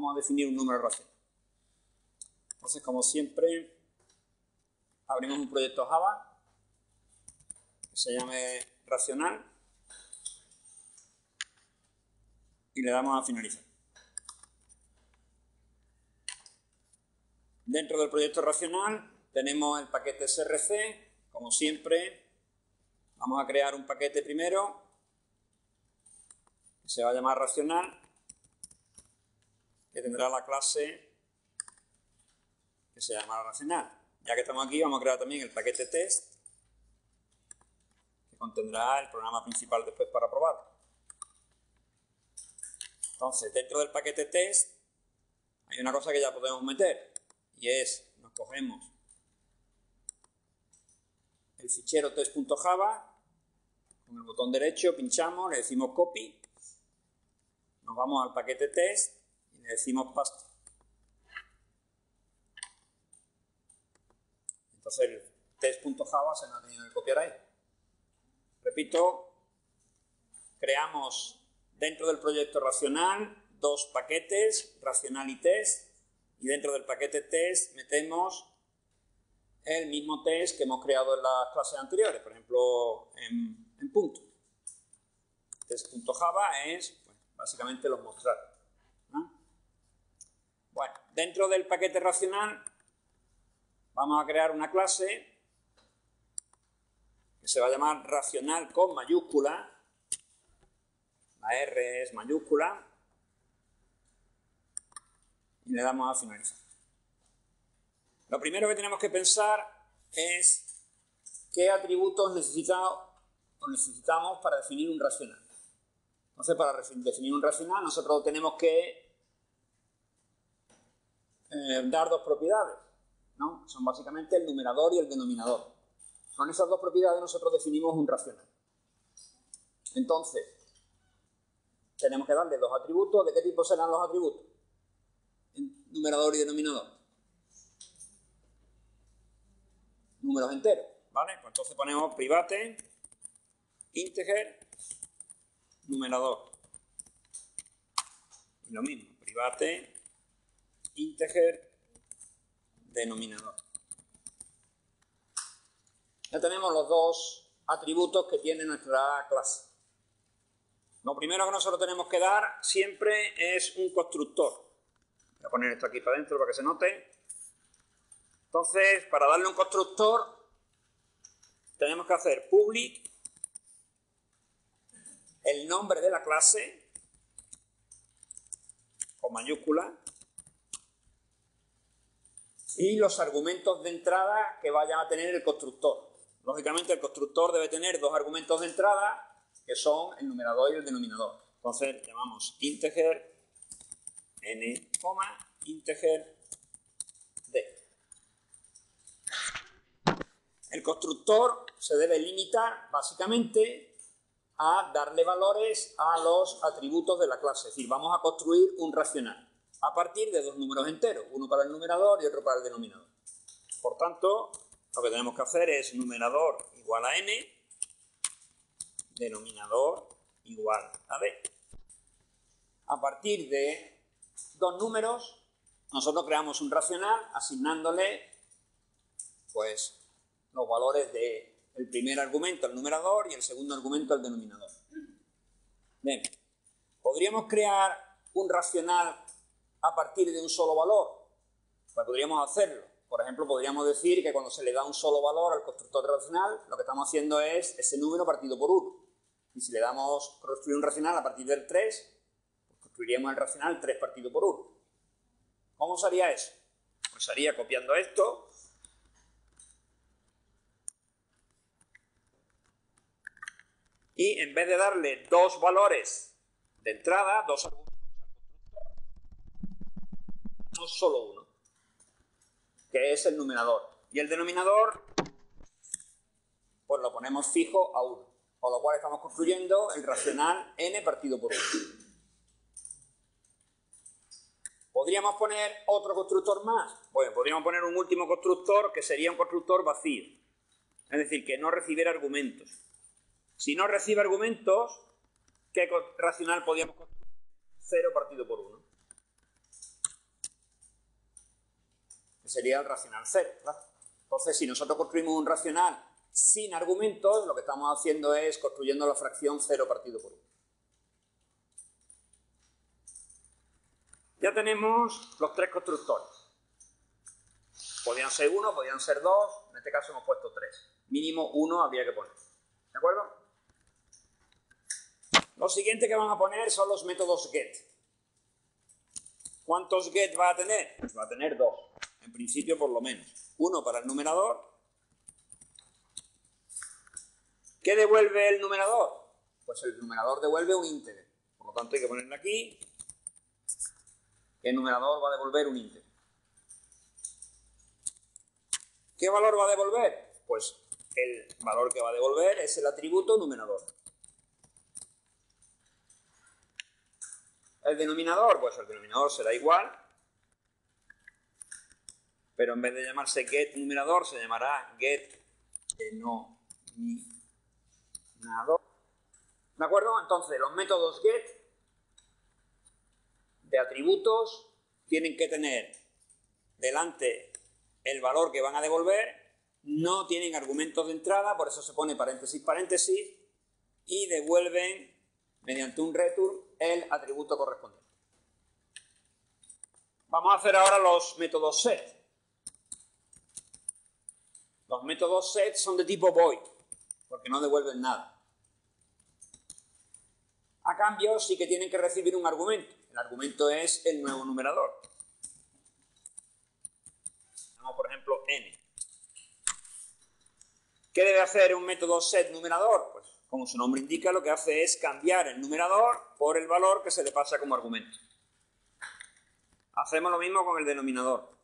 vamos a definir un número racional. Entonces, como siempre, abrimos un proyecto Java que se llame racional y le damos a finalizar. Dentro del proyecto racional tenemos el paquete src. Como siempre, vamos a crear un paquete primero que se va a llamar racional, que tendrá la clase que se llamará racional. Ya que estamos aquí, vamos a crear también el paquete test, que contendrá el programa principal después para probarlo. Entonces, dentro del paquete test hay una cosa que ya podemos meter, y es, nos cogemos el fichero test.java, con el botón derecho pinchamos, le decimos copy, nos vamos al paquete test y le decimos paste. Entonces el test.java se nos ha tenido que copiar ahí. Repito, creamos dentro del proyecto racional dos paquetes, racional y test, y dentro del paquete test metemos el mismo test que hemos creado en las clases anteriores, por ejemplo en punto. Test.java es pues, básicamente los mostrar. ¿No? Bueno, dentro del paquete racional vamos a crear una clase que se va a llamar racional con mayúscula. La R es mayúscula. Y le damos a finalizar. Lo primero que tenemos que pensar es qué atributos necesitamos para definir un racional. Entonces, para definir un racional, nosotros tenemos que dar dos propiedades, ¿no? Son básicamente el numerador y el denominador. Con esas dos propiedades nosotros definimos un racional. Entonces, tenemos que darle dos atributos. ¿De qué tipo serán los atributos? Numerador y denominador. Números enteros, ¿vale? Pues entonces ponemos private, integer, numerador. Y lo mismo, private, integer, denominador. Ya tenemos los dos atributos que tiene nuestra clase. Lo primero que nosotros tenemos que dar siempre es un constructor. Voy a poner esto aquí para adentro para que se note. Entonces, para darle un constructor, tenemos que hacer public, el nombre de la clase, con mayúscula, y los argumentos de entrada que vaya a tener el constructor. Lógicamente, el constructor debe tener dos argumentos de entrada, que son el numerador y el denominador. Entonces, llamamos integer n, integer d. El constructor se debe limitar básicamente a darle valores a los atributos de la clase. Es decir, vamos a construir un racional a partir de dos números enteros, uno para el numerador y otro para el denominador. Por tanto, lo que tenemos que hacer es numerador igual a n, denominador igual a d. A partir de dos números, nosotros creamos un racional asignándole pues los valores del primer argumento al numerador y el segundo argumento al denominador. Bien, ¿podríamos crear un racional a partir de un solo valor? Pues podríamos hacerlo. Por ejemplo, podríamos decir que cuando se le da un solo valor al constructor racional, lo que estamos haciendo es ese número partido por 1. Y si le damos construir un racional a partir del 3, pues construiríamos el racional 3 partido por 1. ¿Cómo se haría eso? Pues se haría copiando esto. Y en vez de darle dos valores de entrada, dos argumentos al constructor, no solo uno, que es el numerador. Y el denominador, pues lo ponemos fijo a 1. Con lo cual estamos construyendo el racional n partido por 1. ¿Podríamos poner otro constructor más? Bueno, podríamos poner un último constructor que sería un constructor vacío. Es decir, que no recibiera argumentos. Si no recibe argumentos, ¿qué racional podríamos construir? 0 partido por 1. que sería el racional 0, ¿verdad? Entonces, si nosotros construimos un racional sin argumentos, lo que estamos haciendo es construyendo la fracción 0 partido por 1. Ya tenemos los tres constructores. Podían ser 1, podían ser 2, en este caso hemos puesto 3. Mínimo 1 habría que poner. ¿De acuerdo? Lo siguiente que vamos a poner son los métodos get. ¿Cuántos get va a tener? Pues va a tener 2. En principio, por lo menos. Uno para el numerador. ¿Qué devuelve el numerador? Pues el numerador devuelve un íntegro. Por lo tanto, hay que ponerle aquí. El numerador va a devolver un íntegro. ¿Qué valor va a devolver? Pues el valor que va a devolver es el atributo numerador. El denominador, pues el denominador será igual, pero en vez de llamarse get numerador, se llamará get denominador. ¿De acuerdo? Entonces, los métodos get de atributos tienen que tener delante el valor que van a devolver, no tienen argumentos de entrada, por eso se pone paréntesis, paréntesis, y devuelven mediante un return el atributo correspondiente. Vamos a hacer ahora los métodos set. Los métodos set son de tipo void, porque no devuelven nada. A cambio, sí que tienen que recibir un argumento. El argumento es el nuevo numerador. Tenemos, por ejemplo, n. ¿Qué debe hacer un método set numerador? Pues, como su nombre indica, lo que hace es cambiar el numerador por el valor que se le pasa como argumento. Hacemos lo mismo con el denominador.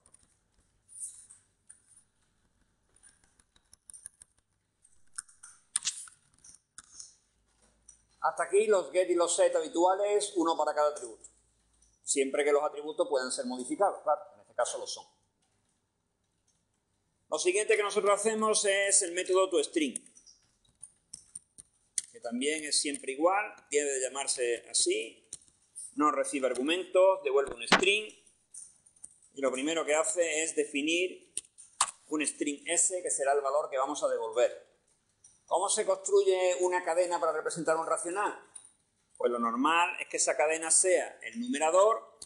Hasta aquí los get y los set habituales, uno para cada atributo. Siempre que los atributos puedan ser modificados, claro, en este caso lo son. Lo siguiente que nosotros hacemos es el método toString, que también es siempre igual, debe de llamarse así, no recibe argumentos, devuelve un string, y lo primero que hace es definir un string s, que será el valor que vamos a devolver. ¿Cómo se construye una cadena para representar un racional? Pues lo normal es que esa cadena sea el numerador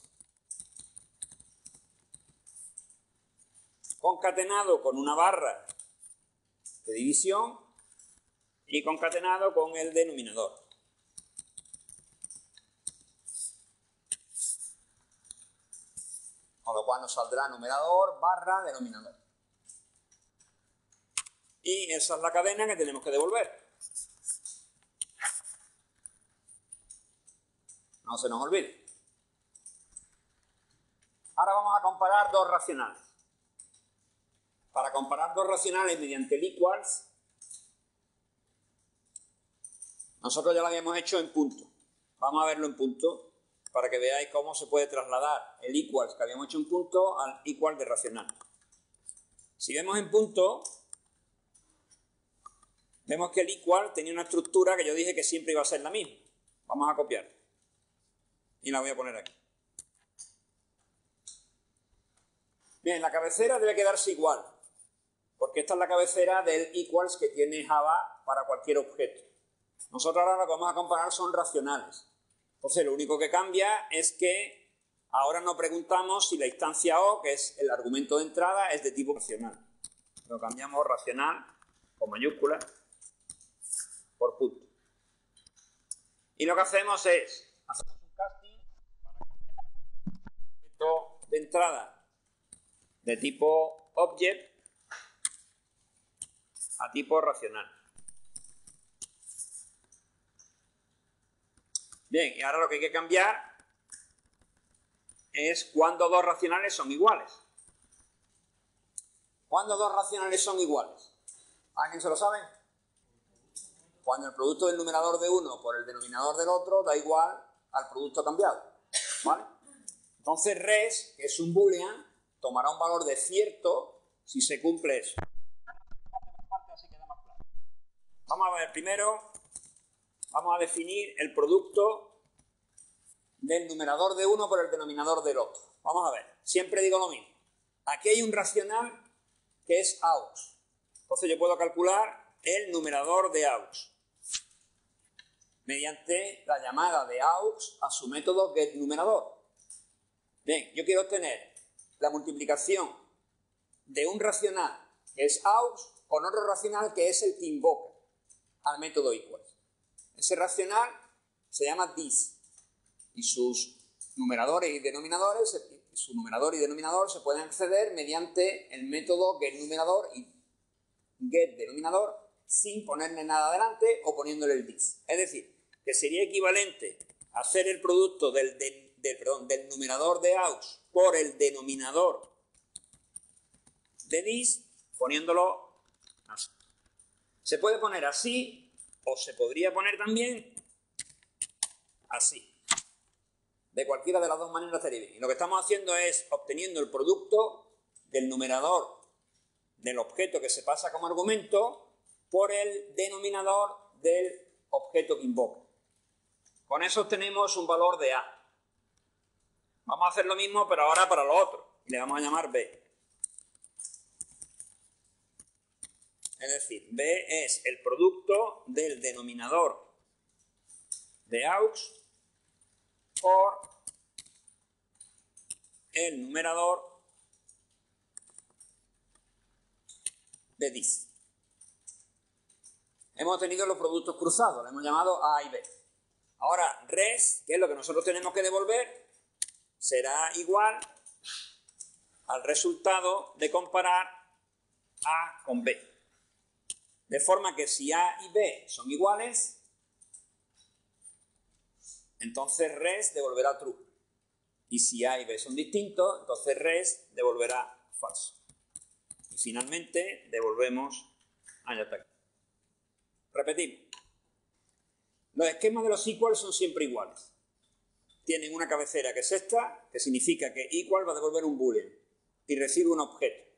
concatenado con una barra de división y concatenado con el denominador. Con lo cual nos saldrá numerador barra denominador. Y esa es la cadena que tenemos que devolver. No se nos olvide. Ahora vamos a comparar dos racionales. Para comparar dos racionales mediante el equals, nosotros ya lo habíamos hecho en punto. Vamos a verlo en punto para que veáis cómo se puede trasladar el equals que habíamos hecho en punto al equal de racional. Si vemos en punto, vemos que el equal tenía una estructura que yo dije que siempre iba a ser la misma. Vamos a copiar. Y la voy a poner aquí. Bien, la cabecera debe quedarse igual, porque esta es la cabecera del equals que tiene Java para cualquier objeto. Nosotros ahora lo que vamos a comparar son racionales. Entonces, lo único que cambia es que ahora no preguntamos si la instancia O, que es el argumento de entrada, es de tipo racional. Lo cambiamos racional, con mayúsculas, por punto. Y lo que hacemos es, hacemos un casting para cambiar el argumento de entrada de tipo object a tipo racional. Bien, y ahora lo que hay que cambiar es cuando dos racionales son iguales. ¿Cuándo dos racionales son iguales? ¿Alguien se lo sabe? Cuando el producto del numerador de uno por el denominador del otro da igual al producto cambiado. ¿Vale? Entonces res, que es un boolean, tomará un valor de cierto si se cumple eso. Vamos a ver, primero vamos a definir el producto del numerador de uno por el denominador del otro. Vamos a ver, siempre digo lo mismo. Aquí hay un racional que es AUX. Entonces yo puedo calcular el numerador de AUX mediante la llamada de AUX a su método getNumerador. Bien, yo quiero obtener la multiplicación de un racional que es AUX con otro racional que es el que invoca al método equals. Ese racional se llama dis y sus numeradores y denominadores, su numerador y denominador se pueden acceder mediante el método getNumerador y getDenominador sin ponerle nada delante o poniéndole el dis. Es decir, que sería equivalente a hacer el producto del numerador de AUX por el denominador de dis poniéndolo así. Se puede poner así o se podría poner también así. De cualquiera de las dos maneras estaría bien. Y lo que estamos haciendo es obteniendo el producto del numerador del objeto que se pasa como argumento por el denominador del objeto que invoca. Con eso obtenemos un valor de A. Vamos a hacer lo mismo, pero ahora para lo otro. Y le vamos a llamar B. Es decir, B es el producto del denominador de AUX por el numerador de dis. Hemos tenido los productos cruzados, lo hemos llamado A y B. Ahora, res, que es lo que nosotros tenemos que devolver, será igual al resultado de comparar A con B. De forma que si A y B son iguales, entonces res devolverá true. Y si A y B son distintos, entonces res devolverá falso. Y finalmente devolvemos... ya está aquí. Repetimos. Los esquemas de los equals son siempre iguales. Tienen una cabecera que es esta, que significa que equal va a devolver un boolean y recibe un objeto.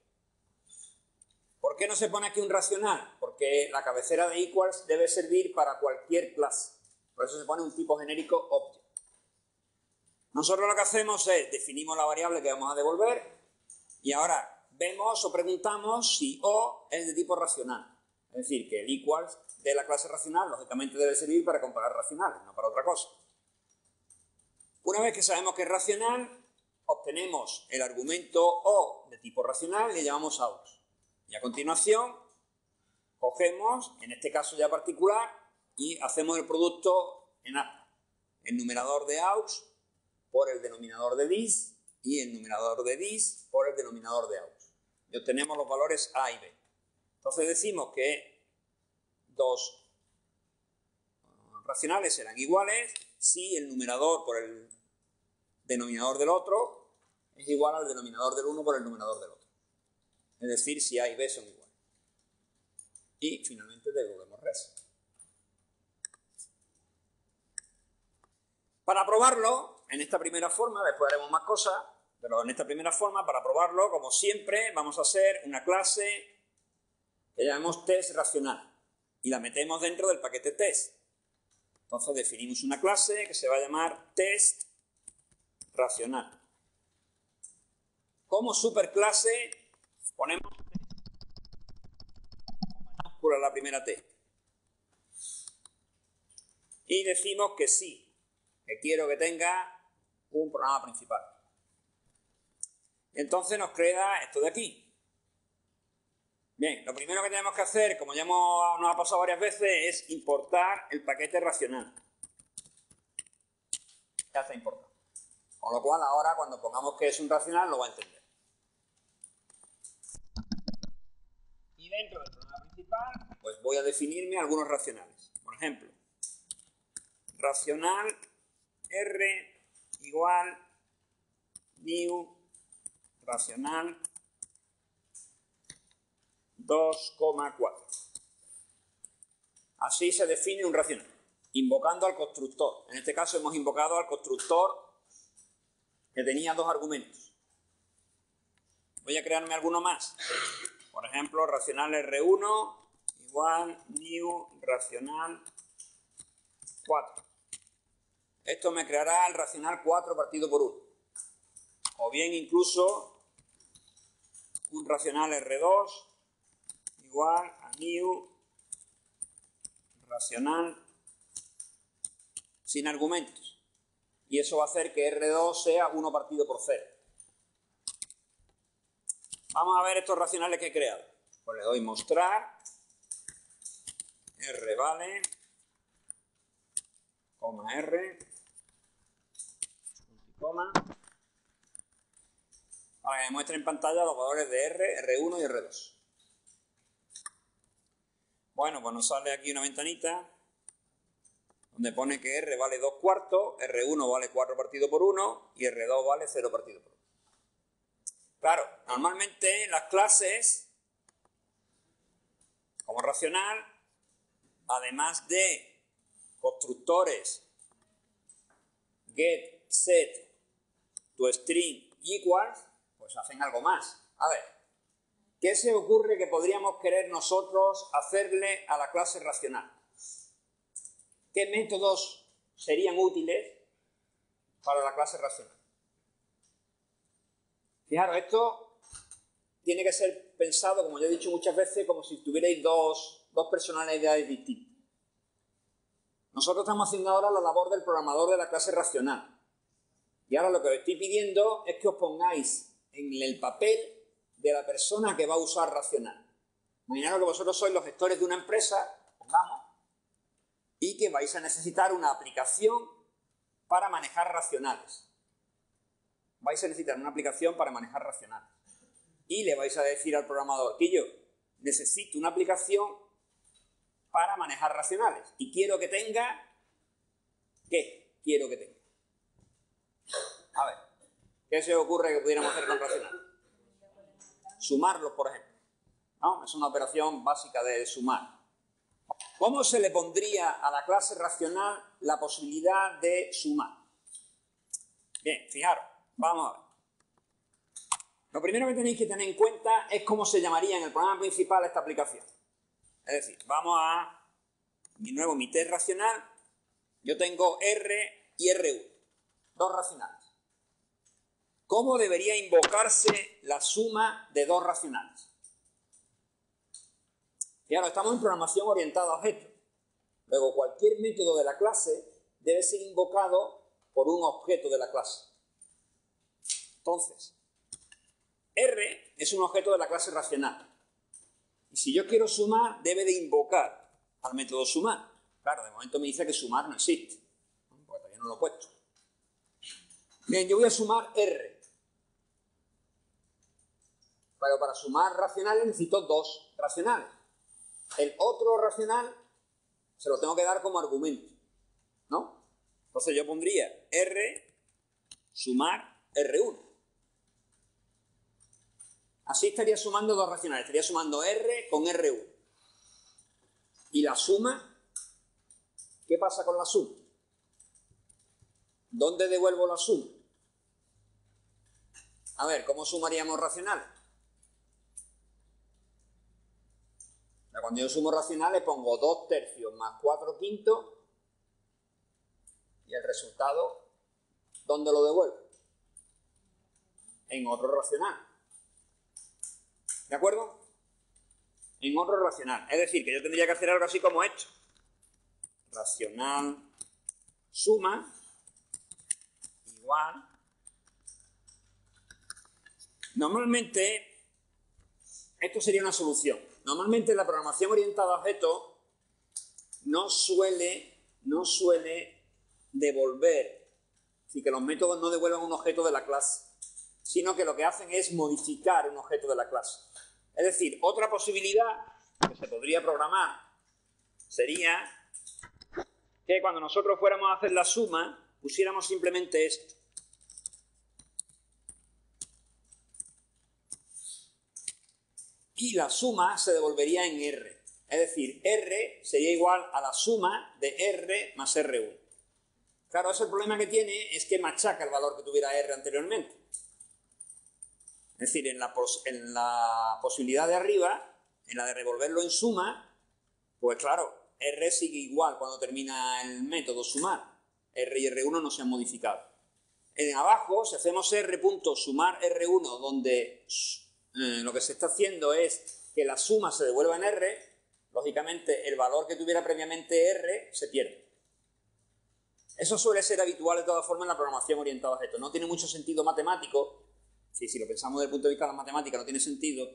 ¿Por qué no se pone aquí un racional? Porque la cabecera de equals debe servir para cualquier clase. Por eso se pone un tipo genérico object. Nosotros lo que hacemos es definimos la variable que vamos a devolver y ahora vemos o preguntamos si O es de tipo racional. Es decir, que el equals de la clase racional lógicamente debe servir para comparar racionales, no para otra cosa. Una vez que sabemos que es racional, obtenemos el argumento O de tipo racional y le llamamos AUX. Y a continuación, cogemos, en este caso ya particular, y hacemos el producto en A. El numerador de AUX por el denominador de dis y el numerador de dis por el denominador de AUX. Y obtenemos los valores A y B. Entonces decimos que dos racionales serán iguales si el numerador por el denominador del otro es igual al denominador del uno por el numerador del otro. Es decir, si A y B son iguales. Y finalmente devolvemos res. Para probarlo, en esta primera forma, después haremos más cosas, pero en esta primera forma, para probarlo, como siempre, vamos a hacer una clase que llamamos test racional y la metemos dentro del paquete test. Entonces definimos una clase que se va a llamar test racional. Como superclase ponemos mayúscula la primera T y decimos que sí, que quiero que tenga un programa principal. Entonces nos crea esto de aquí. Bien, lo primero que tenemos que hacer, como ya nos ha pasado varias veces, es importar el paquete racional. Ya está importado. Con lo cual ahora cuando pongamos que es un racional lo va a entender. Y dentro del programa principal, pues voy a definirme algunos racionales. Por ejemplo, racional R igual new racional 2,4. Así se define un racional, invocando al constructor. En este caso hemos invocado al constructor que tenía dos argumentos. Voy a crearme alguno más. Por ejemplo, racional R1 igual new racional 4. Esto me creará el racional 4 partido por 1. O bien incluso un racional R2 igual a new racional sin argumentos. Y eso va a hacer que R2 sea 1 partido por 0. Vamos a ver estos racionales que he creado. Pues le doy mostrar, R vale, coma R, coma, para que me muestre en pantalla los valores de R, R1 y R2. Bueno, pues nos sale aquí una ventanita donde pone que R vale 2 cuartos, R1 vale 4 partido por 1 y R2 vale 0 partido por 1. Claro, normalmente las clases, como racional, además de constructores get, set, toString y equals, pues hacen algo más. A ver, ¿qué se ocurre que podríamos querer nosotros hacerle a la clase racional? ¿Qué métodos serían útiles para la clase racional? Fijaros, esto tiene que ser pensado, como ya he dicho muchas veces, como si tuvierais dos personalidades distintas. Nosotros estamos haciendo ahora la labor del programador de la clase racional. Y ahora lo que os estoy pidiendo es que os pongáis en el papel de la persona que va a usar racional. Imaginaros que vosotros sois los gestores de una empresa, pongamos, y que vais a necesitar una aplicación para manejar racionales. Vais a necesitar una aplicación para manejar racionales. Y le vais a decir al programador que yo necesito una aplicación para manejar racionales. Y quiero que tenga... ¿Qué quiero que tenga? A ver, ¿qué se os ocurre que pudiéramos hacer con racionales? Sumarlos, por ejemplo. ¿No? Es una operación básica de sumar. ¿Cómo se le pondría a la clase racional la posibilidad de sumar? Bien, fijaros, vamos a ver. Lo primero que tenéis que tener en cuenta es cómo se llamaría en el programa principal esta aplicación. Es decir, vamos a mi test racional. Yo tengo R y R1, dos racionales. ¿Cómo debería invocarse la suma de dos racionales? Fijaros, estamos en programación orientada a objetos. Luego, cualquier método de la clase debe ser invocado por un objeto de la clase. Entonces, R es un objeto de la clase racional. Y si yo quiero sumar, debe de invocar al método sumar. Claro, de momento me dice que sumar no existe, porque todavía no lo he puesto. Bien, yo voy a sumar R. Pero para sumar racionales necesito dos racionales. El otro racional se lo tengo que dar como argumento, ¿no? Entonces yo pondría R sumar R1. Así estaría sumando dos racionales. Estaría sumando R con R1. ¿Y la suma? ¿Qué pasa con la suma? ¿Dónde devuelvo la suma? A ver, ¿cómo sumaríamos racionales? Cuando yo sumo racionales pongo 2 tercios más 4 quintos y el resultado, ¿dónde lo devuelvo? En otro racional. ¿De acuerdo? En otro racional. Es decir, que yo tendría que hacer algo así como esto. Racional suma igual. Normalmente, esto sería una solución. Normalmente la programación orientada a objetos no suele devolver, es decir, que los métodos no devuelvan un objeto de la clase, sino que lo que hacen es modificar un objeto de la clase. Es decir, otra posibilidad que se podría programar sería que cuando nosotros fuéramos a hacer la suma, pusiéramos simplemente esto. Y la suma se devolvería en R. Es decir, R sería igual a la suma de R más R1. Claro, ese problema que tiene es que machaca el valor que tuviera R anteriormente. Es decir, en la posibilidad de arriba, en la de revolverlo en suma, pues claro, R sigue igual cuando termina el método sumar. R y R1 no se han modificado. En abajo, si hacemos R.sumar R1, donde lo que se está haciendo es que la suma se devuelva en R, lógicamente el valor que tuviera previamente R se pierde. Eso suele ser habitual de todas formas en la programación orientada a objetos. No tiene mucho sentido matemático, si lo pensamos desde el punto de vista de la matemática no tiene sentido,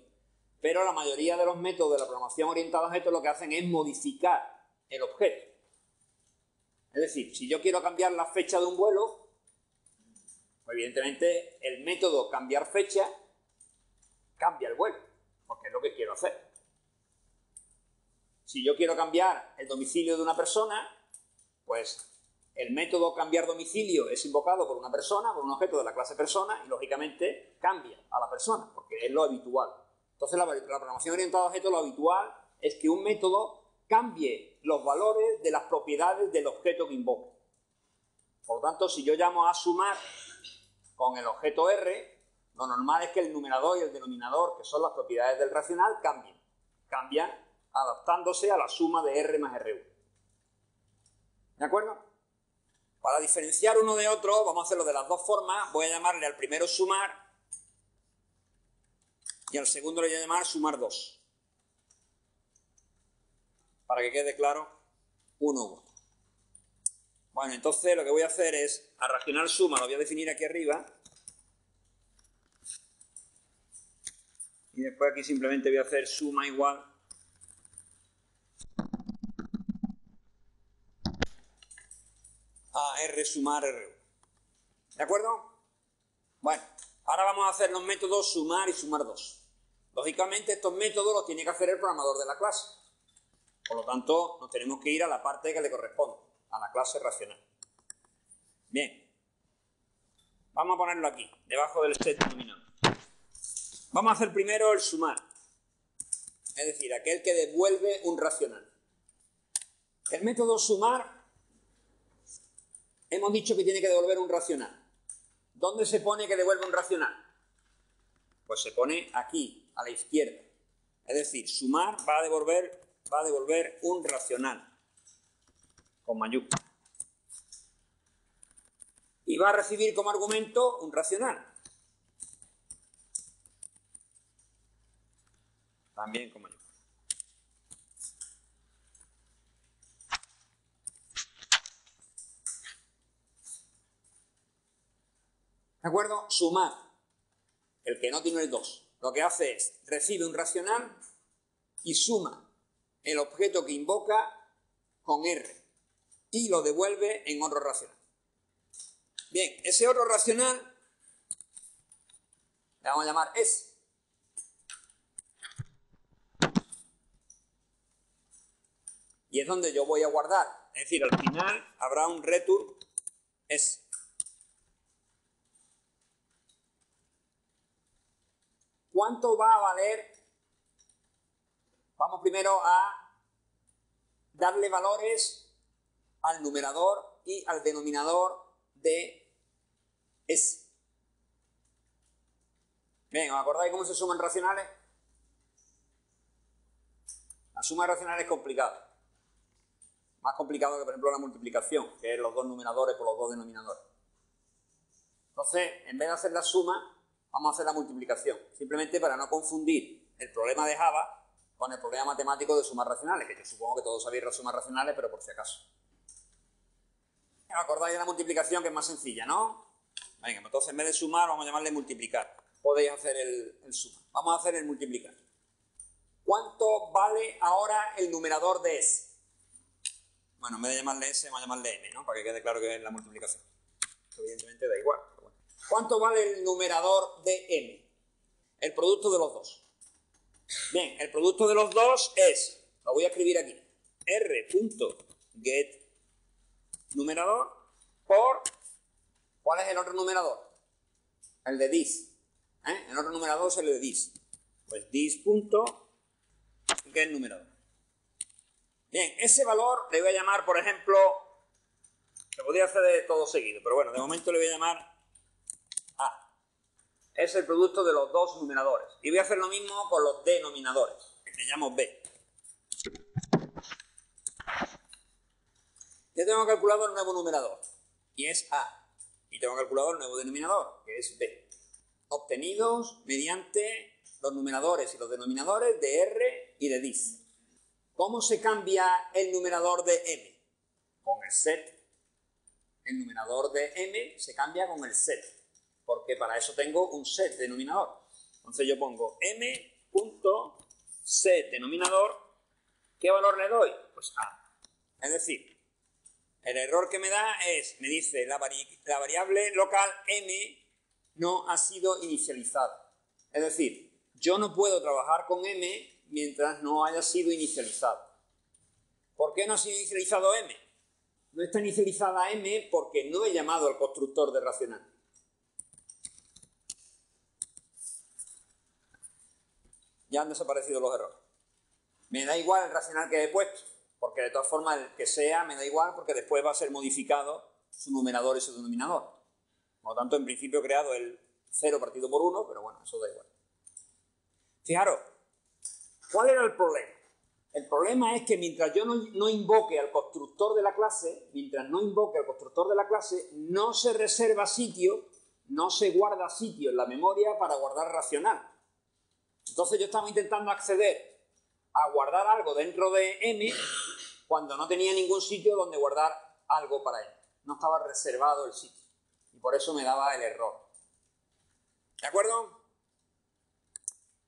pero la mayoría de los métodos de la programación orientada a objetos lo que hacen es modificar el objeto. Es decir, si yo quiero cambiar la fecha de un vuelo, pues evidentemente el método cambiar fecha cambia el vuelo, porque es lo que quiero hacer. Si yo quiero cambiar el domicilio de una persona, pues el método cambiar domicilio es invocado por una persona, por un objeto de la clase persona, y lógicamente cambia a la persona, porque es lo habitual. Entonces la programación orientada a objetos, lo habitual es que un método cambie los valores de las propiedades del objeto que invoca. Por lo tanto, si yo llamo a sumar con el objeto R, lo normal es que el numerador y el denominador, que son las propiedades del racional, cambien. Cambian adaptándose a la suma de R más R1. ¿De acuerdo? Para diferenciar uno de otro, vamos a hacerlo de las dos formas. Voy a llamarle al primero sumar y al segundo le voy a llamar sumar 2. Para que quede claro, 1 u otro. Bueno, entonces lo que voy a hacer es, a racional suma, lo voy a definir aquí arriba. Y después aquí simplemente voy a hacer suma igual a R sumar R1. ¿De acuerdo? Bueno, ahora vamos a hacer los métodos sumar y sumar 2. Lógicamente estos métodos los tiene que hacer el programador de la clase. Por lo tanto, nos tenemos que ir a la parte que le corresponde, a la clase racional. Bien. Vamos a ponerlo aquí, debajo del set denominador. Vamos a hacer primero el sumar. Es decir, aquel que devuelve un racional. El método sumar, hemos dicho que tiene que devolver un racional. ¿Dónde se pone que devuelve un racional? Pues se pone aquí, a la izquierda. Es decir, sumar va a devolver un racional, con mayúscula. Y va a recibir como argumento un racional. También con mayúscula. ¿De acuerdo? Sumar. El que no tiene el 2. Lo que hace es, recibe un racional y suma el objeto que invoca con R. Y lo devuelve en otro racional. Bien, ese otro racional le vamos a llamar S. Y es donde yo voy a guardar. Es decir, al final habrá un return S. ¿Cuánto va a valer? Vamos primero a darle valores al numerador y al denominador de S. Bien, ¿os acordáis cómo se suman racionales? La suma racional es complicada. Más complicado que, por ejemplo, la multiplicación, que es los dos numeradores por los dos denominadores. Entonces, en vez de hacer la suma, vamos a hacer la multiplicación. Simplemente para no confundir el problema de Java con el problema matemático de sumas racionales, que yo supongo que todos sabéis las sumas racionales, pero por si acaso. ¿Os acordáis de la multiplicación, que es más sencilla, no? Venga, entonces en vez de sumar, vamos a llamarle multiplicar. Podéis hacer el suma. Vamos a hacer el multiplicar. ¿Cuánto vale ahora el numerador de S? Bueno, en vez de llamarle S, vamos a llamarle M, ¿no? Para que quede claro que es la multiplicación. Evidentemente da igual. Pero bueno. ¿Cuánto vale el numerador de M? El producto de los dos. Bien, el producto de los dos es, lo voy a escribir aquí, r.get numerador por, ¿cuál es el otro numerador? El de this. El otro numerador es el de this. Pues this.get numerador. Bien, ese valor le voy a llamar, por ejemplo, se podría hacer de todo seguido, pero bueno, de momento le voy a llamar A. Es el producto de los dos numeradores. Y voy a hacer lo mismo con los denominadores, que le llamo B. Ya tengo calculado el nuevo numerador, y es A. Y tengo calculado el nuevo denominador, que es B. Obtenidos mediante los numeradores y los denominadores de R y de dis. ¿Cómo se cambia el numerador de M? Con el set. El numerador de M se cambia con el set, porque para eso tengo un set denominador. Entonces yo pongo M.set denominador. ¿Qué valor le doy? Pues A. Es decir, el error que me da es, me dice, la variable local M no ha sido inicializada. Es decir, yo no puedo trabajar con M mientras no haya sido inicializado. ¿Por qué no ha sido inicializado M? No está inicializada M porque no he llamado al constructor de racional. Ya han desaparecido los errores. Me da igual el racional que he puesto, porque de todas formas el que sea me da igual porque después va a ser modificado su numerador y su denominador. Por lo tanto, en principio he creado el 0 partido por 1, pero bueno, eso da igual. Fijaros, ¿cuál era el problema? El problema es que mientras yo no invoque al constructor de la clase, no se reserva sitio, no se guarda sitio en la memoria para guardar racional. Entonces yo estaba intentando acceder a guardar algo dentro de M cuando no tenía ningún sitio donde guardar algo para él. No estaba reservado el sitio. Y por eso me daba el error. ¿De acuerdo?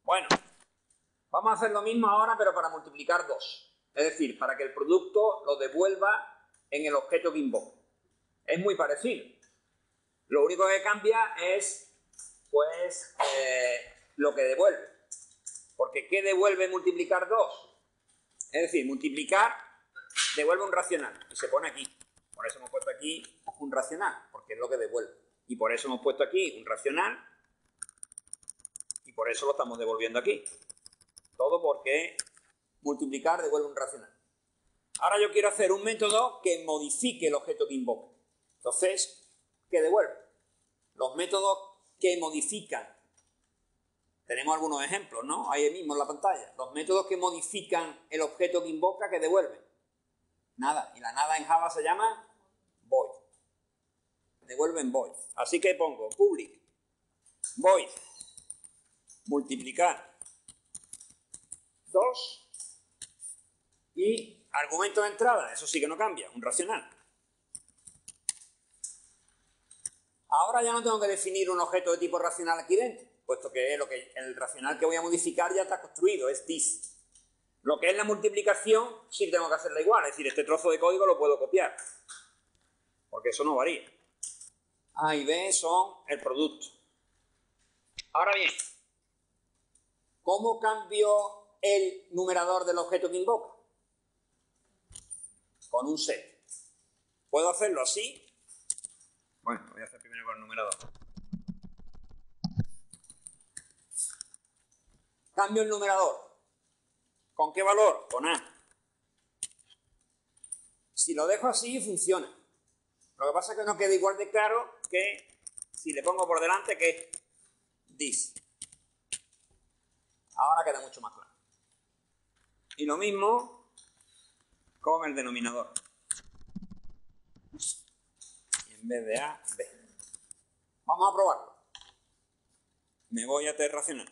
Bueno, vamos a hacer lo mismo ahora, pero para multiplicar 2. Es decir, para que el producto lo devuelva en el objeto que invoca. Es muy parecido. Lo único que cambia es, pues, lo que devuelve. Porque ¿qué devuelve multiplicar 2? Es decir, multiplicar devuelve un racional. Y se pone aquí. Por eso hemos puesto aquí un racional, porque es lo que devuelve. Y por eso hemos puesto aquí un racional. Y por eso lo estamos devolviendo aquí. Todo porque multiplicar devuelve un racional. Ahora yo quiero hacer un método que modifique el objeto que invoca. Entonces, ¿qué devuelve? Los métodos que modifican. Tenemos algunos ejemplos, ¿no? Ahí mismo en la pantalla. Los métodos que modifican el objeto que invoca, ¿qué devuelven? Nada. Y la nada en Java se llama void. Devuelven void. Así que pongo public void multiplicar 2 y argumento de entrada, eso sí que no cambia, un racional. Ahora ya no tengo que definir un objeto de tipo racional aquí dentro, puesto que el racional que voy a modificar ya está construido, es this. Lo que es la multiplicación sí tengo que hacerla igual, es decir, este trozo de código lo puedo copiar, porque eso no varía. A y B son el producto. Ahora bien, ¿cómo cambio el numerador del objeto que invoca? Con un set. ¿Puedo hacerlo así? Bueno, voy a hacer primero con el numerador. Cambio el numerador. ¿Con qué valor? Con A. Si lo dejo así, funciona. Lo que pasa es que no queda igual de claro que si le pongo por delante que es this. Ahora queda mucho más claro. Y lo mismo con el denominador. Y en vez de A, B. Vamos a probarlo. Me voy a T racional.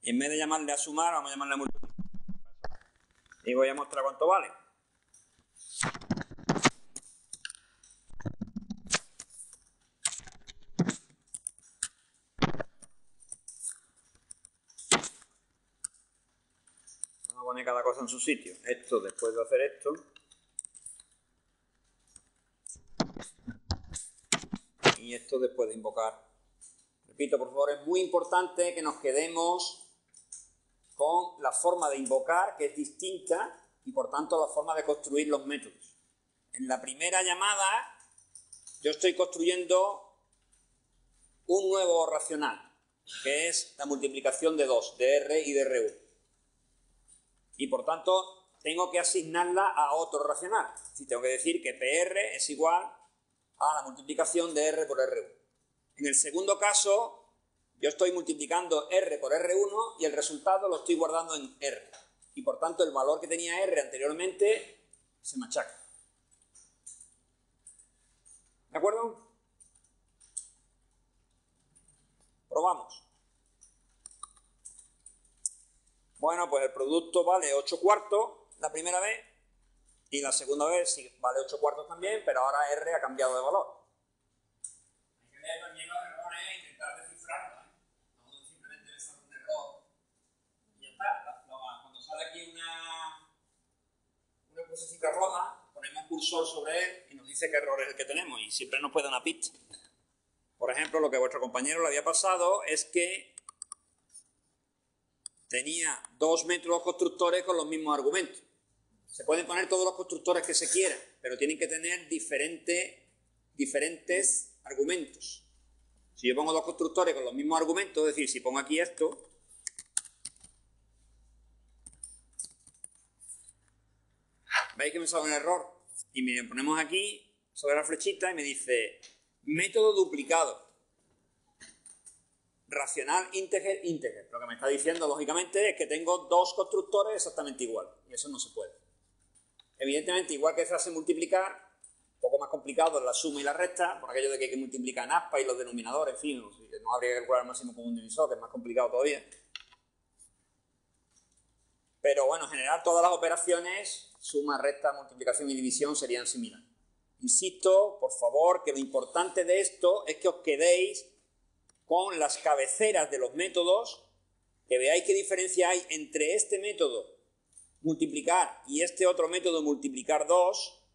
Y en vez de llamarle a sumar, vamos a llamarle a multiplicar. Y voy a mostrar cuánto vale. Vamos a poner cada cosa en su sitio. Esto después de hacer esto. Y esto después de invocar. Repito, por favor, es muy importante que nos quedemos con la forma de invocar, que es distinta, y por tanto la forma de construir los métodos. En la primera llamada, yo estoy construyendo un nuevo racional, que es la multiplicación de 2, de R y de R1. Y por tanto, tengo que asignarla a otro racional. Si tengo que decir que PR es igual a la multiplicación de R por R1. En el segundo caso, yo estoy multiplicando R por R1 y el resultado lo estoy guardando en R. Y por tanto, el valor que tenía R anteriormente se machaca. ¿De acuerdo? Probamos. Bueno, pues el producto vale 8 cuartos la primera vez y la segunda vez sí vale 8 cuartos también, pero ahora R ha cambiado de valor. Hay que ver también los errores e intentar descifrarlos, ¿eh? No simplemente me sale un error y ya está. Cuando sale aquí una crucecita roja, ponemos un cursor sobre él y nos dice qué error es el que tenemos y siempre nos puede dar una pista. Por ejemplo, lo que a vuestro compañero le había pasado es que tenía dos métodos constructores con los mismos argumentos. Se pueden poner todos los constructores que se quieran, pero tienen que tener diferentes argumentos. Si yo pongo dos constructores con los mismos argumentos, es decir, si pongo aquí esto, veis que me sale un error. Y me ponemos aquí sobre la flechita y me dice método duplicado. Racional, integer, integer. Lo que me está diciendo, lógicamente, es que tengo dos constructores exactamente igual. Y eso no se puede. Evidentemente, igual que se hace multiplicar, un poco más complicado es la suma y la resta, por aquello de que hay que multiplicar en aspa y los denominadores, en fin, no habría que calcular el máximo común divisor, que es más complicado todavía. Pero bueno, en general todas las operaciones, suma, resta, multiplicación y división, serían similares. Insisto, por favor, que lo importante de esto es que os quedéis con las cabeceras de los métodos, que veáis qué diferencia hay entre este método multiplicar y este otro método multiplicar 2,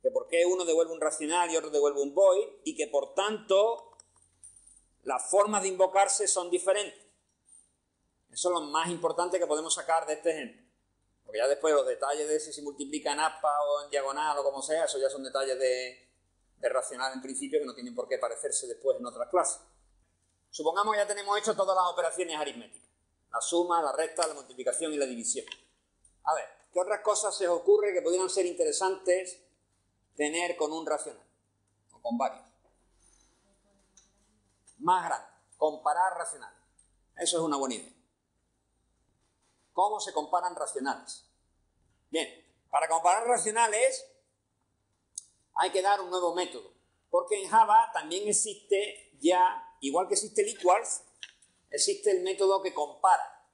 que por qué uno devuelve un racional y otro devuelve un void, y que por tanto las formas de invocarse son diferentes. Eso es lo más importante que podemos sacar de este ejemplo. Porque ya después los detalles de si se multiplica en aspa o en diagonal o como sea, eso ya son detalles de racional en principio que no tienen por qué parecerse después en otras clases. Supongamos que ya tenemos hecho todas las operaciones aritméticas. La suma, la resta, la multiplicación y la división. A ver, ¿qué otras cosas se os ocurre que pudieran ser interesantes tener con un racional? O con varios. Más grande. Comparar racionales. Eso es una buena idea. ¿Cómo se comparan racionales? Bien, para comparar racionales hay que dar un nuevo método. Porque en Java también existe ya, igual que existe el equals, existe el método que compara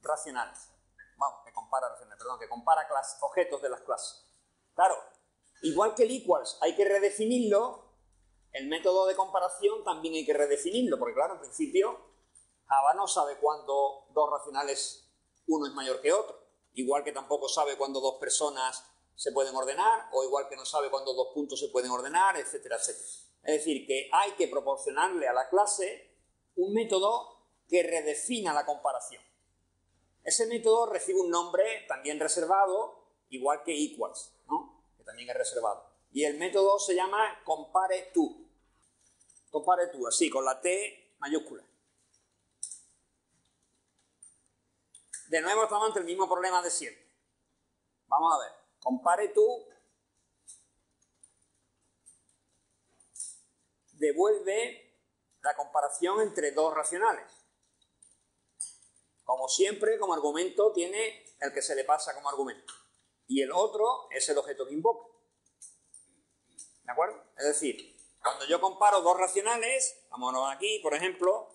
racionales. Vamos, que compara racionales, perdón, que compara objetos de las clases. Claro, igual que el equals hay que redefinirlo, el método de comparación también hay que redefinirlo, porque claro, en principio Java no sabe cuándo dos racionales uno es mayor que otro, igual que tampoco sabe cuándo dos personas se pueden ordenar, o igual que no sabe cuándo dos puntos se pueden ordenar, etcétera, etcétera. Es decir, que hay que proporcionarle a la clase un método que redefina la comparación. Ese método recibe un nombre también reservado, igual que equals, ¿no? Que también es reservado. Y el método se llama compareTo. compareTo, así, con la T mayúscula. De nuevo estamos ante el mismo problema de siempre. Vamos a ver. compareTo devuelve la comparación entre dos racionales. Como siempre, como argumento tiene el que se le pasa como argumento. Y el otro es el objeto que invoca. ¿De acuerdo? Es decir, cuando yo comparo dos racionales, vámonos aquí, por ejemplo,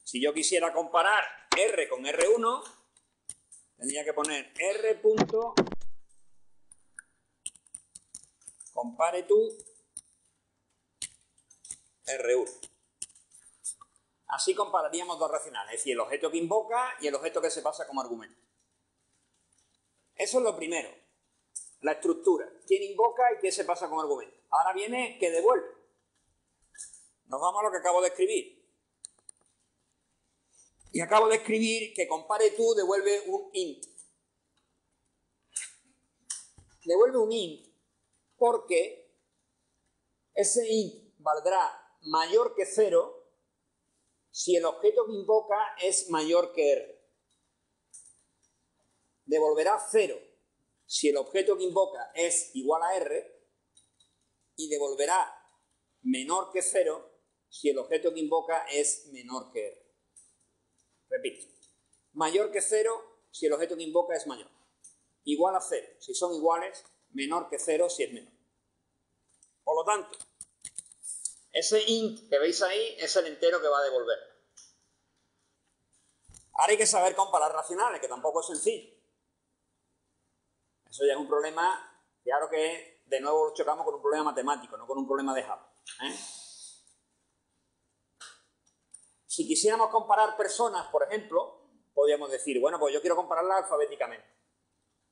si yo quisiera comparar R con R1, tendría que poner R punto compareTo R1. Así compararíamos dos racionales, es decir, el objeto que invoca y el objeto que se pasa como argumento. Eso es lo primero, la estructura. ¿Quién invoca y qué se pasa como argumento? Ahora viene qué devuelve. Nos vamos a lo que acabo de escribir. Y acabo de escribir que compareTo devuelve un int. Devuelve un int porque ese int valdrá mayor que 0 si el objeto que invoca es mayor que R. Devolverá 0 si el objeto que invoca es igual a R y devolverá menor que 0 si el objeto que invoca es menor que R. Repito, mayor que 0 si el objeto que invoca es mayor. Igual a 0 si son iguales, menor que 0 si es menor. Por lo tanto, ese int que veis ahí es el entero que va a devolver. Ahora hay que saber comparar racionales, que tampoco es sencillo. Eso ya es un problema, claro que de nuevo chocamos con un problema matemático, no con un problema de Java. Si quisiéramos comparar personas, por ejemplo, podríamos decir, bueno, pues yo quiero compararlas alfabéticamente.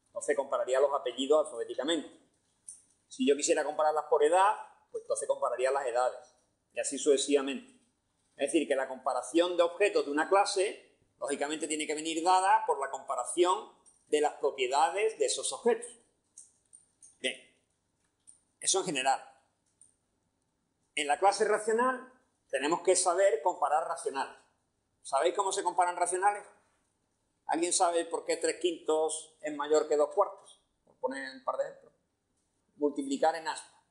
Entonces compararía los apellidos alfabéticamente. Si yo quisiera compararlas por edad, pues entonces compararía las edades. Y así sucesivamente. Es decir, que la comparación de objetos de una clase, lógicamente tiene que venir dada por la comparación de las propiedades de esos objetos. Bien. Eso en general. En la clase racional tenemos que saber comparar racionales. ¿Sabéis cómo se comparan racionales? ¿Alguien sabe por qué 3/5 es mayor que 2/4? Por poner un par de ejemplos. Multiplicar en aspa.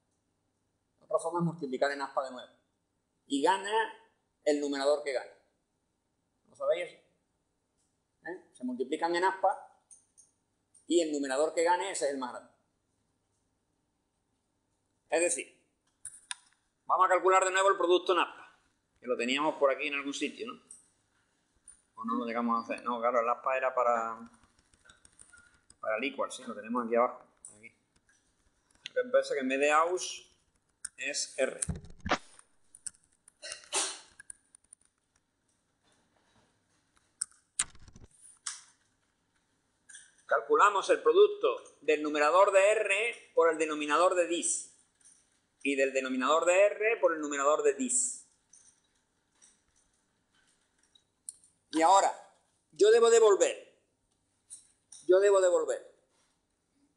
Otra forma es multiplicar en aspa de nuevo. Y gana el numerador que gana. ¿No sabéis eso? Se multiplican en aspa y el numerador que gane ese es el más grande. Es decir, vamos a calcular de nuevo el producto en aspa, que lo teníamos por aquí en algún sitio, ¿no? O no lo llegamos a hacer. No, claro, el aspa era para el equal, sí, lo tenemos aquí abajo. Aquí. Lo que pasa es que en vez de aus es R. Calculamos el producto del numerador de R por el denominador de dis. Y del denominador de R por el numerador de dis. Y ahora, yo debo devolver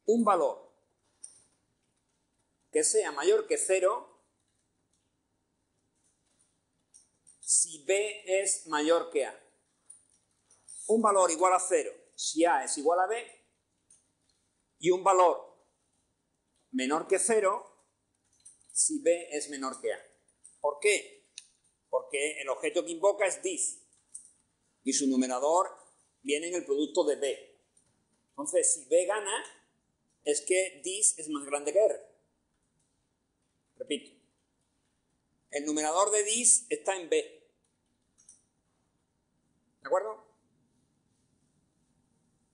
un valor que sea mayor que 0 si B es mayor que A. Un valor igual a 0 si A es igual a B y un valor menor que 0 si B es menor que A. ¿Por qué? Porque el objeto que invoca es dis y su numerador viene en el producto de B. Entonces, si B gana, es que dis es más grande que R. Repito. El numerador de dis está en B. ¿De acuerdo?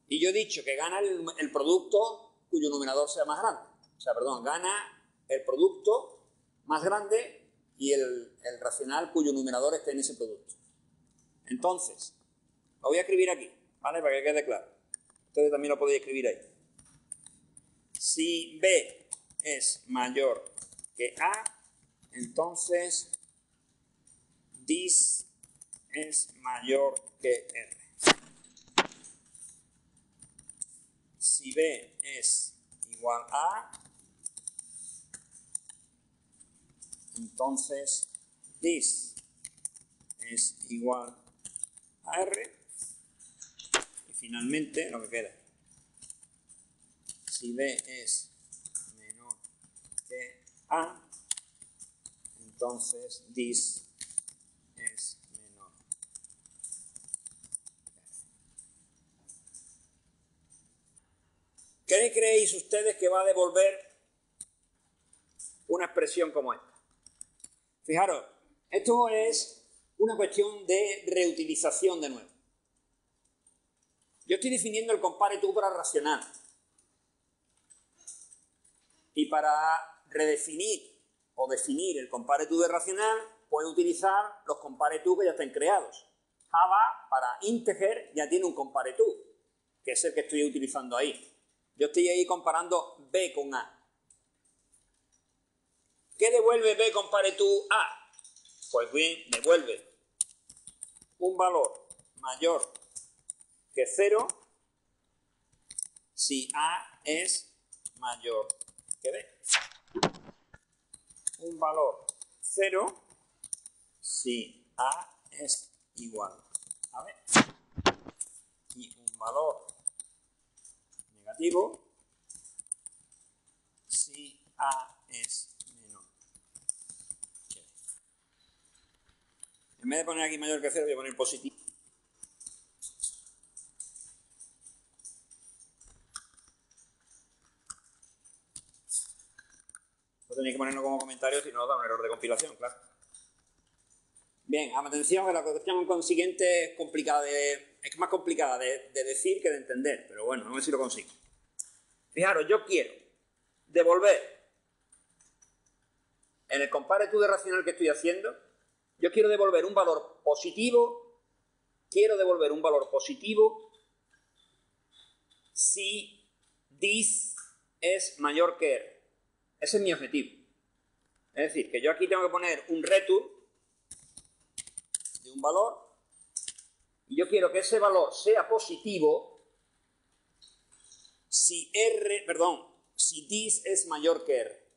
Y yo he dicho que gana el producto cuyo numerador sea más grande. O sea, perdón, gana el producto más grande y el racional cuyo numerador esté en ese producto. Entonces, lo voy a escribir aquí, ¿vale? Para que quede claro. Ustedes también lo podéis escribir ahí. Si B es mayor que A, entonces dis es mayor que R. Si B es igual a, entonces dis es igual a R. Y finalmente lo que queda. Si B es menor que A, entonces dis es menor. ¿Qué creéis ustedes que va a devolver una expresión como esta? Fijaros, esto es una cuestión de reutilización de nuevo. Yo estoy definiendo el compare to para racional. Y para redefinir o definir el compare to de racional, puedo utilizar los compare to que ya están creados. Java, para integer, ya tiene un compare to, que es el que estoy utilizando ahí. Yo estoy ahí comparando B con A. ¿Qué devuelve B compare to A? Pues bien, devuelve un valor mayor que 0 si A es mayor que B. Un valor 0 si A es igual a B. Y un valor negativo si A es menor que B. En vez de poner aquí mayor que 0, voy a poner positivo. No tenéis que ponerlo como comentario, si no da un error de compilación, claro. Bien, atención, que la cuestión consiguiente es complicada es más complicada de decir que de entender, pero bueno, a ver si lo consigo. Fijaros, yo quiero devolver, en el comparative racional que estoy haciendo, yo quiero devolver un valor positivo, si this es mayor que R. Ese es mi objetivo. Es decir, que yo aquí tengo que poner un return de un valor y yo quiero que ese valor sea positivo si this es mayor que R.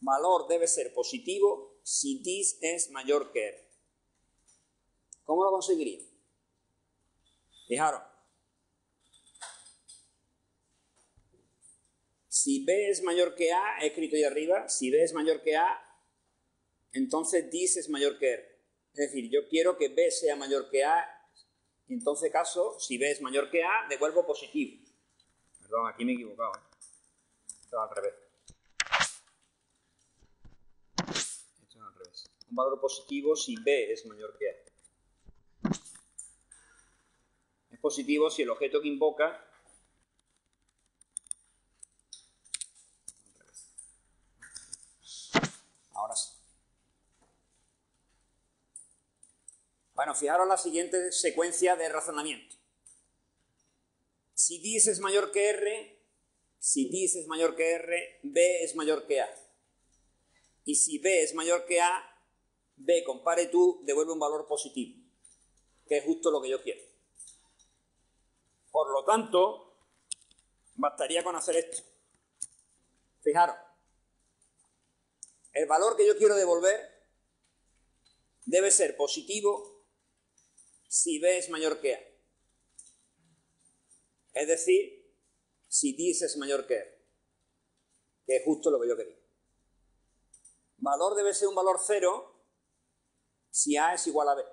Valor debe ser positivo si this es mayor que R. ¿Cómo lo conseguiría? Fijaros. Si B es mayor que A, he escrito ahí arriba, si B es mayor que A, entonces this es mayor que R. Es decir, yo quiero que B sea mayor que A, y en entonces caso, si B es mayor que A, devuelvo positivo. Perdón, aquí me he equivocado. Esto es al revés. Un valor positivo si B es mayor que A. Es positivo si el objeto que invoca... Ahora sí. Bueno, fijaros la siguiente secuencia de razonamiento. Si this es mayor que R, B es mayor que A. Y si B es mayor que A, B compare tú devuelve un valor positivo, que es justo lo que yo quiero. Por lo tanto, bastaría con hacer esto. Fijaros, el valor que yo quiero devolver debe ser positivo si B es mayor que A. Es decir, si this es mayor que R, que es justo lo que yo quería. Valor debe ser un valor 0 si A es igual a B.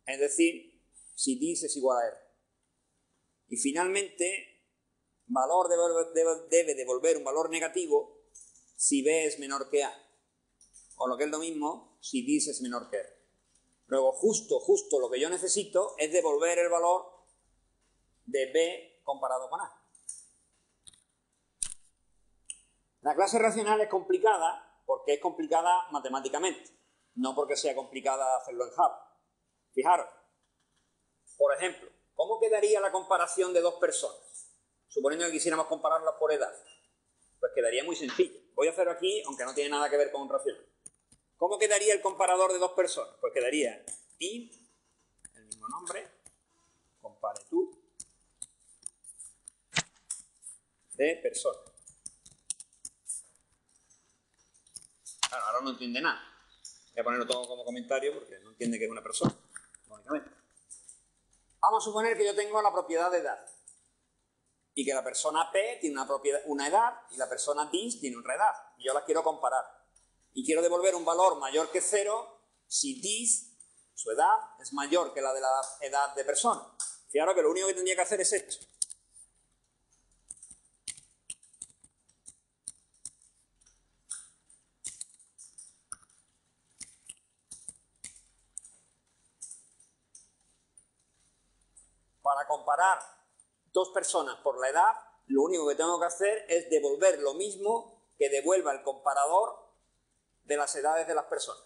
Es decir, si this es igual a R. Y finalmente, valor debe devolver un valor negativo si B es menor que A. O lo que es lo mismo, si this es menor que R. Luego, justo lo que yo necesito es devolver el valor de B comparado con A. La clase racional es complicada porque es complicada matemáticamente, no porque sea complicada hacerlo en Java. Fijaros, por ejemplo, ¿cómo quedaría la comparación de dos personas? Suponiendo que quisiéramos compararlas por edad. Pues quedaría muy sencillo. Voy a hacerlo aquí, aunque no tiene nada que ver con un racional. ¿Cómo quedaría el comparador de dos personas? Pues quedaría int, el mismo nombre, compare tú, de persona. Claro, ahora no entiende nada. Voy a ponerlo todo como comentario porque no entiende que es una persona, lógicamente. Vamos a suponer que yo tengo la propiedad de edad y que la persona P tiene una edad y la persona this tiene otra edad. Y yo las quiero comparar. Y quiero devolver un valor mayor que 0 si this, su edad, es mayor que la de la edad de persona. Fijaros que lo único que tendría que hacer es esto. Para comparar dos personas por la edad, lo único que tengo que hacer es devolver lo mismo que devuelva el comparador de las edades de las personas.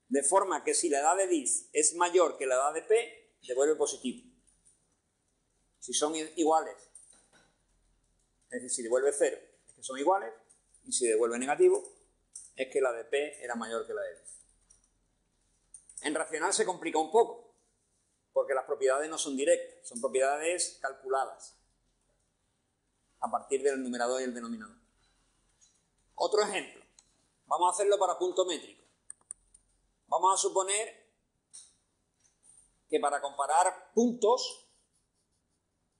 De forma que si la edad de this es mayor que la edad de P, devuelve positivo. Si son iguales, es decir, si devuelve 0, es que son iguales, y si devuelve negativo, es que la de P era mayor que la de this. En racional se complica un poco, porque las propiedades no son directas, son propiedades calculadas a partir del numerador y el denominador. Otro ejemplo, vamos a hacerlo para punto métrico. Vamos a suponer que para comparar puntos,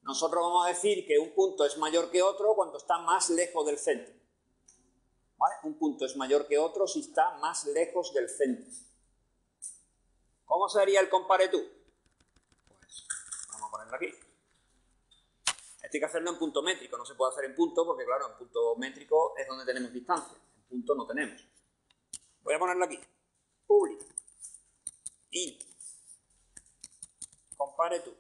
nosotros vamos a decir que un punto es mayor que otro cuando está más lejos del centro. ¿Vale? Un punto es mayor que otro si está más lejos del centro. ¿Cómo sería el compare tú? Vamos a ponerlo aquí. Esto hay que hacerlo en punto métrico, no se puede hacer en punto porque, claro, en punto métrico es donde tenemos distancia. En punto no tenemos. Voy a ponerlo aquí. Public int compare to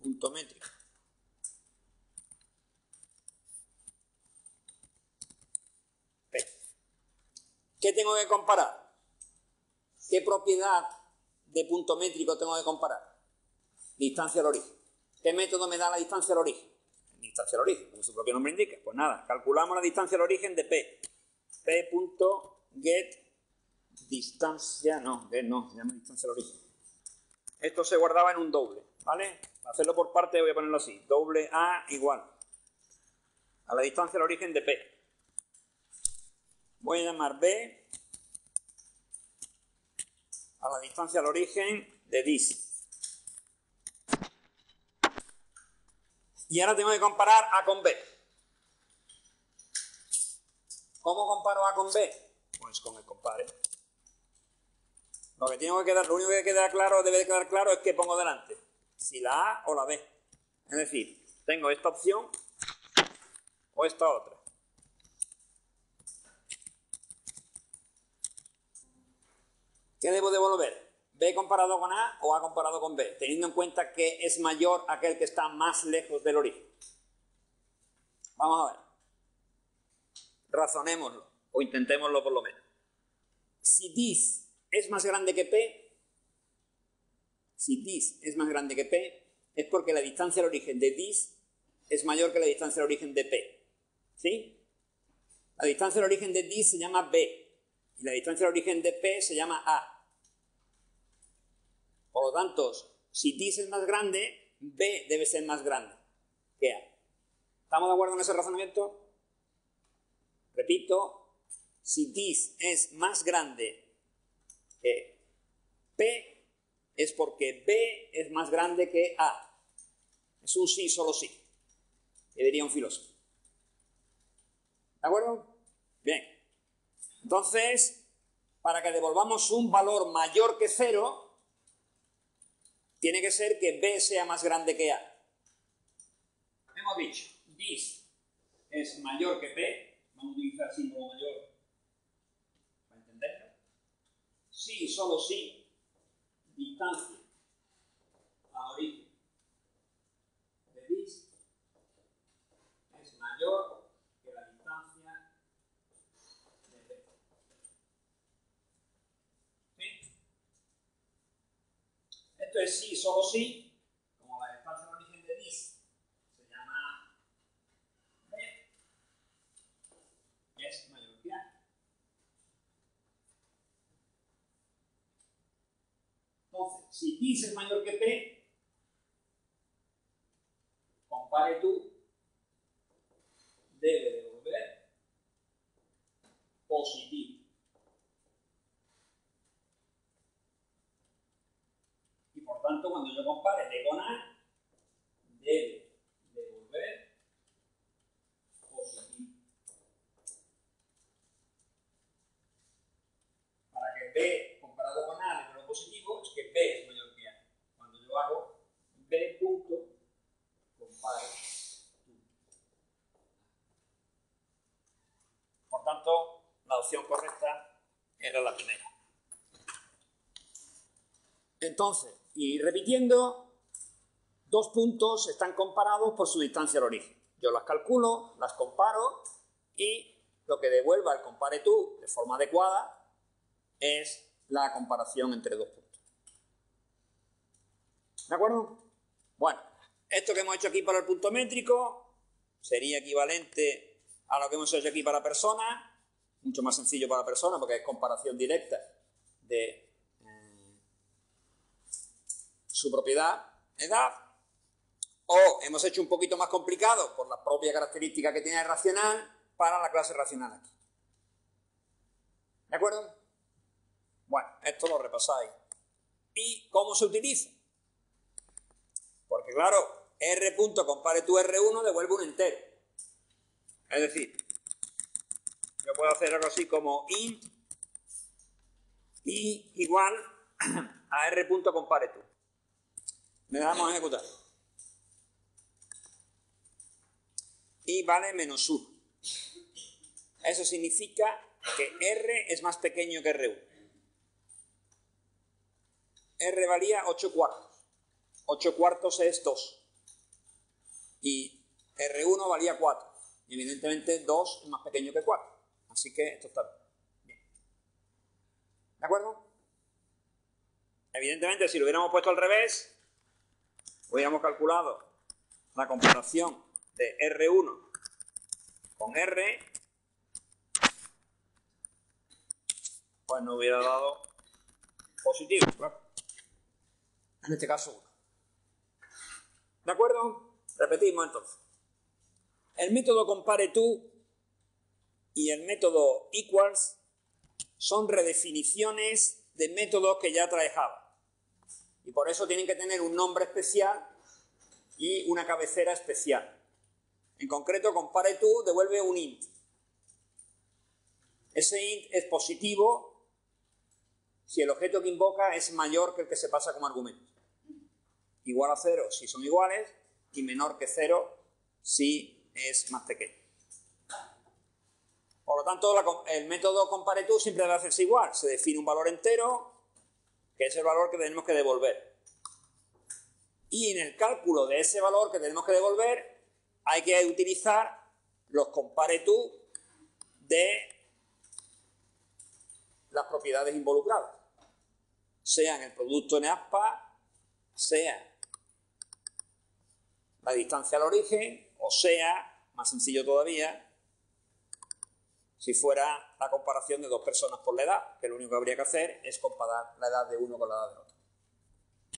punto métrico. ¿Qué tengo que comparar? ¿Qué propiedad de punto métrico tengo que comparar? Distancia al origen. ¿Qué método me da la distancia al origen? Distancia al origen, como su propio nombre indica. Pues nada, calculamos la distancia al origen de P. P.get distancia, no, get no, se llama distancia al origen. Esto se guardaba en un doble, ¿vale? Para hacerlo por parte voy a ponerlo así. Doble A igual a la distancia al origen de P. Voy a llamar B a la distancia al origen de dis. Y ahora tengo que comparar A con B. ¿Cómo comparo A con B? Pues con el compare. Lo único que debe de quedar claro es que pongo delante. Si la A o la B. Es decir, tengo esta opción o esta otra. ¿Qué debo devolver? ¿B comparado con A o A comparado con B? Teniendo en cuenta que es mayor aquel que está más lejos del origen. Vamos a ver. Razonémoslo, o intentémoslo por lo menos. Si dis es más grande que P, es porque la distancia al origen de dis es mayor que la distancia al origen de P. ¿Sí? La distancia al origen de dis se llama B. Y la distancia al origen de P se llama A. Por lo tanto, si dis es más grande, B debe ser más grande que A. ¿Estamos de acuerdo en ese razonamiento? Repito, si dis es más grande que P, es porque B es más grande que A. Es un sí, solo sí, que diría un filósofo. ¿De acuerdo? Bien. Entonces, para que devolvamos un valor mayor que 0, tiene que ser que B sea más grande que A. Hemos dicho, dis es mayor que P, vamos a utilizar símbolo mayor para entenderlo. Sí, solo sí, distancia al origen de dis es mayor que la distancia de P. ¿Sí? Esto es sí, solo sí, como la distancia al origen de dis se llama B, es mayor que A. Entonces, si dis es mayor que P, compare tú, debe devolver positivo. Y por tanto, cuando yo compare D con A, debe devolver positivo. Para que B comparado con A devuelva positivo, es que B es mayor que A. Cuando yo hago B punto, compare tú. Por tanto, la opción correcta era la primera. Entonces, y repitiendo, dos puntos están comparados por su distancia al origen. Yo las calculo, las comparo y lo que devuelva el compare tú de forma adecuada es la comparación entre dos puntos. ¿De acuerdo? Bueno, esto que hemos hecho aquí para el punto métrico sería equivalente a lo que hemos hecho aquí para persona, mucho más sencillo para persona porque es comparación directa de su propiedad, edad, o hemos hecho un poquito más complicado por la propia característica que tiene el racional para la clase racional aquí. ¿De acuerdo? Bueno, esto lo repasáis. ¿Y cómo se utiliza? Porque claro, R.compare tu R1 devuelve un entero. Es decir, yo puedo hacer algo así como int y igual a R.compare tu. Le damos a ejecutar. Y vale menos 1. Eso significa que R es más pequeño que R1. R valía 8 cuartos. 8 cuartos es 2. Y R1 valía 4. Y evidentemente 2 es más pequeño que 4. Así que esto está bien. ¿De acuerdo? Evidentemente, si lo hubiéramos puesto al revés, hubiéramos calculado la comparación de R1 con R, pues no hubiera dado positivo, claro. En este caso 1. ¿De acuerdo? Repetimos entonces. El método compareTo y el método equals son redefiniciones de métodos que ya trae Java. Y por eso tienen que tener un nombre especial y una cabecera especial. En concreto, compareTo devuelve un int. Ese int es positivo si el objeto que invoca es mayor que el que se pasa como argumento. Igual a 0 si son iguales y menor que 0 si es más pequeño. Por lo tanto, el método compareTo siempre debe hacerse igual. Se define un valor entero, que es el valor que tenemos que devolver. Y en el cálculo de ese valor que tenemos que devolver, hay que utilizar los compareTo de las propiedades involucradas. Sean el producto en aspa, sea la distancia al origen, o sea, más sencillo todavía, si fuera la comparación de dos personas por la edad, que lo único que habría que hacer es comparar la edad de uno con la edad del otro.